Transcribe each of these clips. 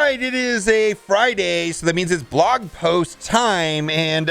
right, it is a Friday, so that means it's blog post time, and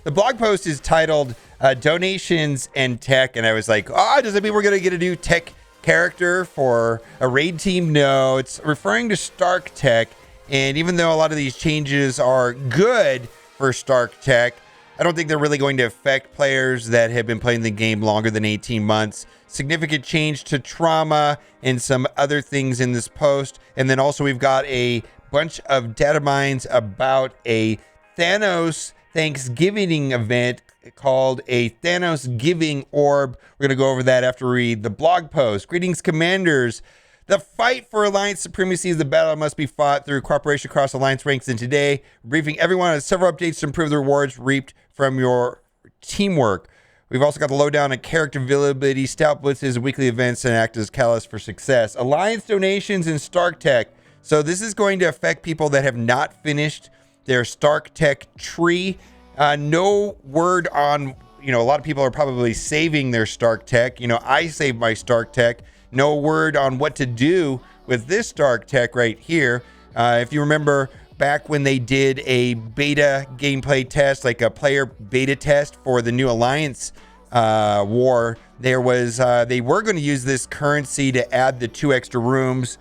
the blog post is titled Donations and Tech, and I was like, does that mean we're going to get a new tech character for a raid team? No, it's referring to Stark Tech, and even though a lot of these changes are good for Stark Tech, I don't think they're really going to affect players that have been playing the game longer than 18 months. Significant change to trauma and some other things in this post. And then also we've got a bunch of data mines about a Thanos Thanksgiving event called a Thanos Giving Orb. We're going to go over that after we read the blog post. Greetings, Commanders. The fight for Alliance supremacy is the battle that must be fought through cooperation across Alliance ranks. And today, we're briefing everyone on several updates to improve the rewards reaped from your teamwork. We've also got the lowdown on character availability, stout blitzes, weekly events, and act as catalyst for success. Alliance donations and Stark Tech. So this is going to affect people that have not finished their Stark Tech tree. No word on, a lot of people are probably saving their Stark Tech. I saved my Stark Tech. No word on what to do with this Stark Tech right here. If you remember back when they did a beta gameplay test, like a player beta test for the new Alliance war, they were going to use this currency to add the 2 extra rooms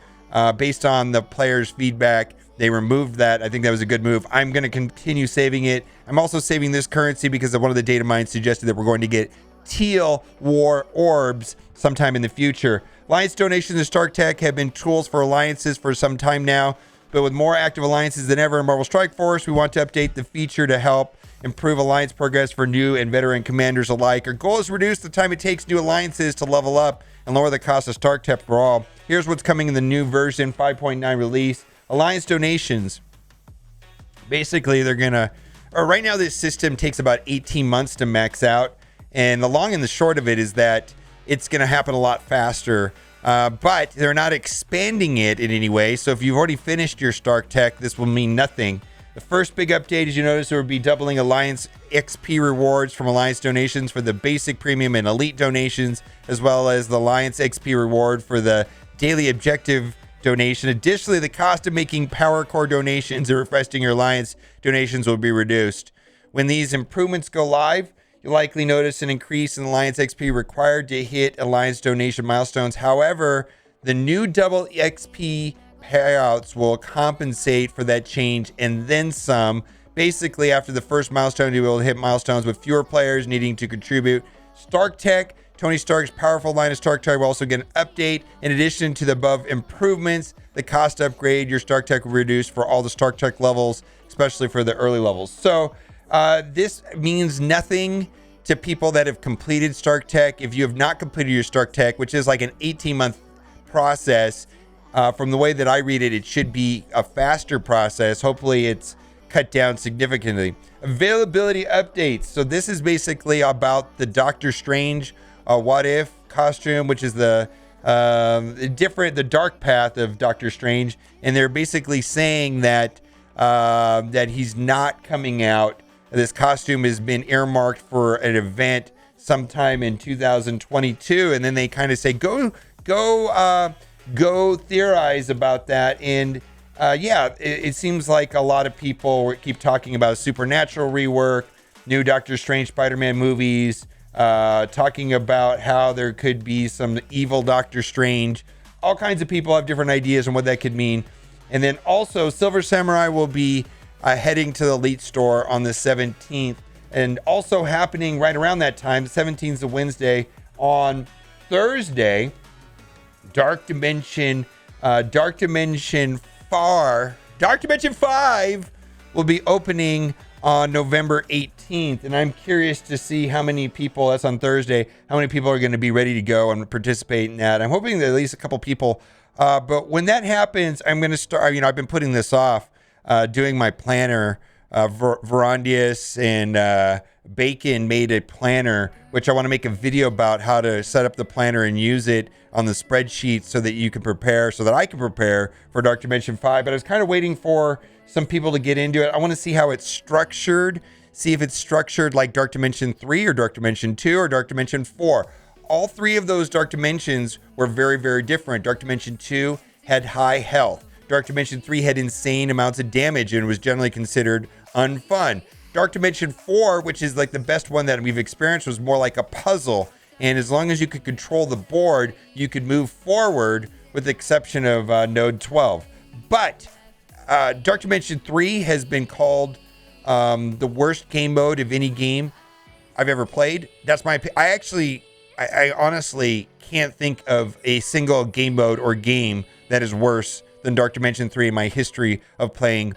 based on the players' feedback. They removed that. I think that was a good move. I'm going to continue saving it. I'm also saving this currency because one of the data mines suggested that we're going to get teal war orbs sometime in the future. Alliance donations to Stark Tech have been tools for alliances for some time now, but with more active alliances than ever in Marvel Strike Force, we want to update the feature to help improve alliance progress for new and veteran commanders alike. Our goal is to reduce the time it takes new alliances to level up and lower the cost of Stark Tech for all. Here's what's coming in the new version 5.9 release. Alliance donations. Basically, right now this system takes about 18 months to max out, and the long and the short of it is that it's going to happen a lot faster, but they're not expanding it in any way. So if you've already finished your Stark Tech, this will mean nothing. The first big update, as you notice, there will be doubling Alliance XP rewards from Alliance donations for the basic, premium, and elite donations, as well as the Alliance XP reward for the daily objective donation. Additionally, the cost of making power core donations and refreshing your Alliance donations will be reduced. When these improvements go live, you'll likely notice an increase in Alliance XP required to hit Alliance donation milestones. However, the new double XP payouts will compensate for that change and then some. Basically, after the first milestone, you'll be able to hit milestones with fewer players needing to contribute. Stark Tech, Tony Stark's powerful line of Stark Tech will also get an update. In addition to the above improvements, the cost to upgrade your Stark Tech will reduce for all the Stark Tech levels, especially for the early levels. So, this means nothing to people that have completed Stark Tech. If you have not completed your Stark Tech, which is like an 18-month process, from the way that I read it, it should be a faster process. Hopefully it's cut down significantly. Availability updates. So this is basically about the Doctor Strange What If costume, which is the dark path of Doctor Strange. And they're basically saying that he's not coming out. This costume has been earmarked for an event sometime in 2022, and then they kind of say go theorize about that. And it seems like a lot of people keep talking about supernatural rework, new Doctor Strange Spider-Man movies, talking about how there could be some evil Doctor Strange. All kinds of people have different ideas on what that could mean. And then also Silver Samurai will be heading to the Elite Store on the 17th, and also happening right around that time, the 17th is a Wednesday. On Thursday, Dark Dimension 5 will be opening on November 18th, and I'm curious to see how many people, that's on Thursday, how many people are going to be ready to go and participate in that. I'm hoping that at least a couple people, but when that happens, I'm going to start, I've been putting this off, doing my planner. Verandius and Bacon made a planner, which I want to make a video about how to set up the planner and use it on the spreadsheet so that you can prepare, so that I can prepare for Dark Dimension 5. But I was kind of waiting for some people to get into it. I want to see how it's structured, see if it's structured like Dark Dimension 3 or Dark Dimension 2 or Dark Dimension 4. All three of those Dark Dimensions were very, very different. Dark Dimension 2 had high health. Dark Dimension 3 had insane amounts of damage and was generally considered unfun. Dark Dimension 4, which is like the best one that we've experienced, was more like a puzzle. And as long as you could control the board, you could move forward, with the exception of Node 12. But Dark Dimension 3 has been called the worst game mode of any game I've ever played. That's my opinion. I honestly can't think of a single game mode or game that is worse than Dark Dimension 3 in my history of playing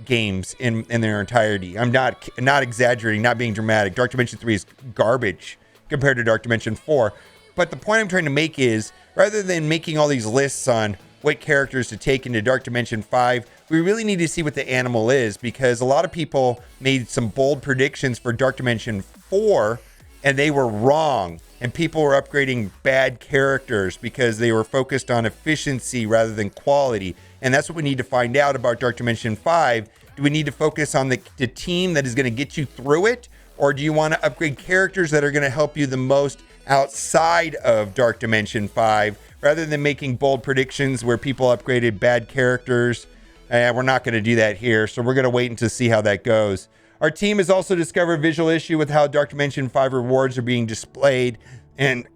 games in their entirety. I'm not exaggerating, not being dramatic. Dark Dimension 3 is garbage compared to Dark Dimension 4. But the point I'm trying to make is, rather than making all these lists on what characters to take into Dark Dimension 5, we really need to see what the animal is, because a lot of people made some bold predictions for Dark Dimension 4 and they were wrong. And people were upgrading bad characters because they were focused on efficiency rather than quality. And that's what we need to find out about Dark Dimension 5. Do we need to focus on the team that is going to get you through it? Or do you want to upgrade characters that are going to help you the most outside of Dark Dimension 5, rather than making bold predictions where people upgraded bad characters? We're not going to do that here. So we're going to wait until see how that goes. Our team has also discovered a visual issue with how Dark Dimension 5 rewards are being displayed. And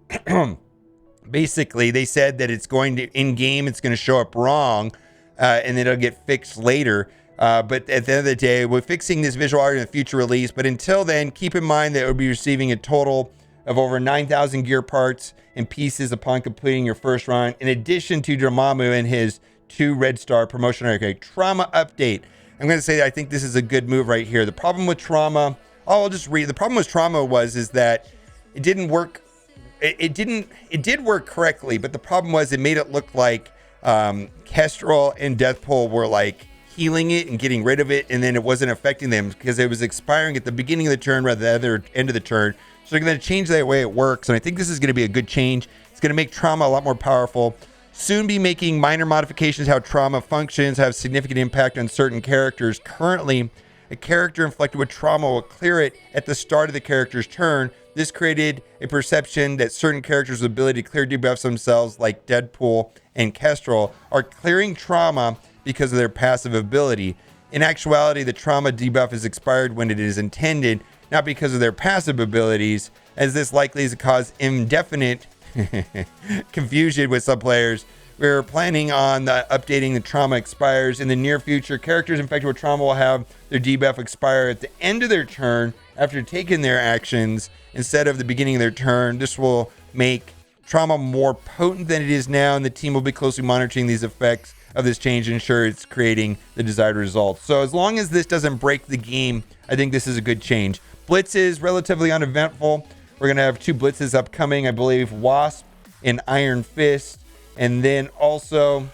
basically, they said that it's going to, in-game, it's going to show up wrong, and then it'll get fixed later. But at the end of the day, we're fixing this visual art in a future release. But until then, keep in mind that we'll be receiving a total of over 9,000 gear parts and pieces upon completing your first run, in addition to Dormammu and his 2 Red Star promotion. Okay, Trauma update. I'm going to say that I think this is a good move right here. The problem with Trauma, I'll just read. The problem with Trauma is that it didn't work. It did work correctly, but the problem was it made it look like Kestrel and Deathpool were like healing it and getting rid of it, and then it wasn't affecting them because it was expiring at the beginning of the turn rather than the other end of the turn. So they're going to change that way it works, and I think this is going to be a good change. It's going to make Trauma a lot more powerful. Soon be making minor modifications how Trauma functions, have significant impact on certain characters. Currently, a character inflicted with Trauma will clear it at the start of the character's turn. This created a perception that certain characters with the ability to clear debuffs themselves, like Deadpool and Kestrel, are clearing Trauma because of their passive ability. In actuality, the Trauma debuff is expired when it is intended, not because of their passive abilities, as this likely is to cause indefinite confusion with some players. We're planning on updating the Trauma expires in the near future. Characters infected with Trauma will have their debuff expire at the end of their turn after taking their actions instead of the beginning of their turn. This will make Trauma more potent than it is now, and the team will be closely monitoring these effects of this change to ensure it's creating the desired results. So as long as this doesn't break the game, I think this is a good change. Blitz is relatively uneventful. We're going to have 2 blitzes upcoming, I believe, Wasp and Iron Fist. And then also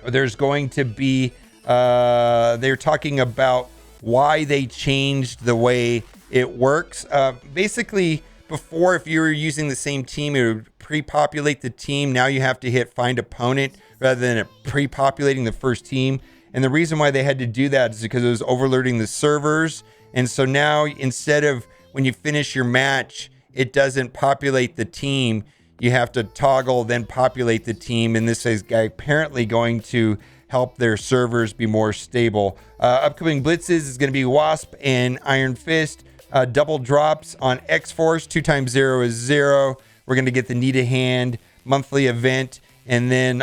there's going to be, they're talking about why they changed the way it works. Basically, before, if you were using the same team, it would pre-populate the team. Now you have to hit find opponent rather than it pre-populating the first team. And the reason why they had to do that is because it was overloading the servers. And so now, instead of when you finish your match, it doesn't populate the team. You have to toggle, then populate the team. And this is apparently going to help their servers be more stable. Upcoming blitzes is going to be Wasp and Iron Fist. Double drops on X-Force. 2 times 0 is 0. We're going to get the Need a Hand monthly event. And then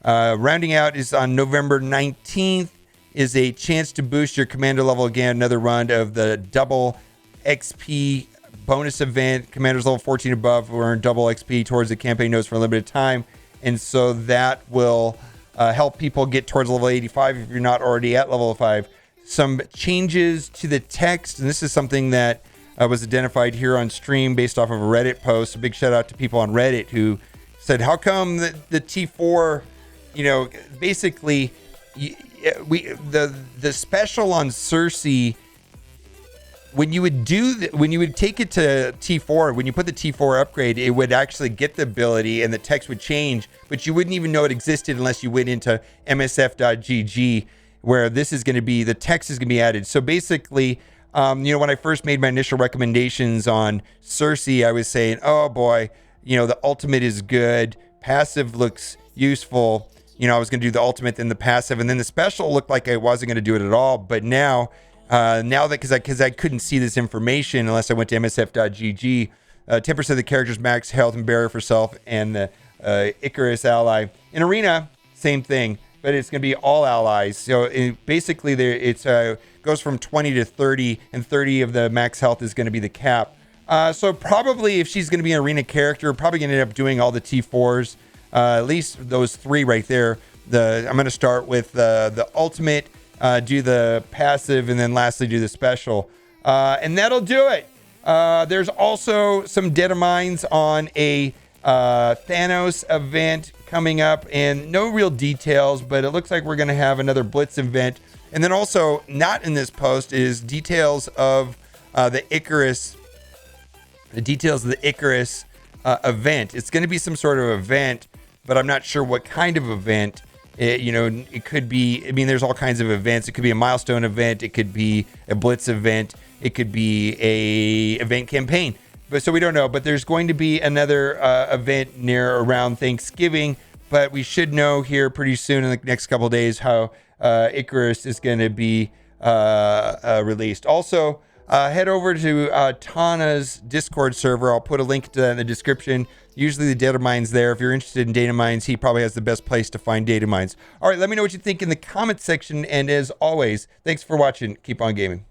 rounding out is on November 19th is a chance to boost your commander level again. Another run of the double XP bonus event. Commanders level 14 above will earn double XP towards the campaign notes for a limited time. And so that will help people get towards level 85 if you're not already at level 5. Some changes to the text, and this is something that was identified here on stream based off of a Reddit post. A big shout out to people on Reddit who said, how come the T4, basically the special on Cersei, when you would take it to T4, when you put the T4 upgrade, it would actually get the ability and the text would change, but you wouldn't even know it existed unless you went into MSF.gg, where this is going to be, the text is going to be added. So basically, when I first made my initial recommendations on Cersei, I was saying, oh boy, the ultimate is good, passive looks useful, I was going to do the ultimate, then the passive, and then the special looked like I wasn't going to do it at all. But now that because I couldn't see this information unless I went to msf.gg, 10% of the character's max health and barrier for self, and the Icarus ally. In Arena, same thing, but it's going to be all allies. So basically, it goes from 20 to 30, and 30 of the max health is going to be the cap. So probably if she's going to be an Arena character, probably going to end up doing all the T4s, at least those 3 right there. I'm going to start with the ultimate, do the passive, and then lastly do the special. And that'll do it. There's also some Dead of Mines on a Thanos event coming up, and no real details, but it looks like we're going to have another Blitz event. And then also, not in this post, is details of the Icarus. The details of the Icarus event. It's going to be some sort of event, but I'm not sure what kind of event. It could be, there's all kinds of events. It could be a milestone event. It could be a Blitz event. It could be a event campaign. But so we don't know. But there's going to be another event near around Thanksgiving. But we should know here pretty soon in the next couple of days how Icarus is going to be released. Also, head over to Tana's Discord server. I'll put a link to that in the description. Usually the data mines there. If you're interested in data mines, he probably has the best place to find data mines. All right, let me know what you think in the comment section. And as always, thanks for watching. Keep on gaming.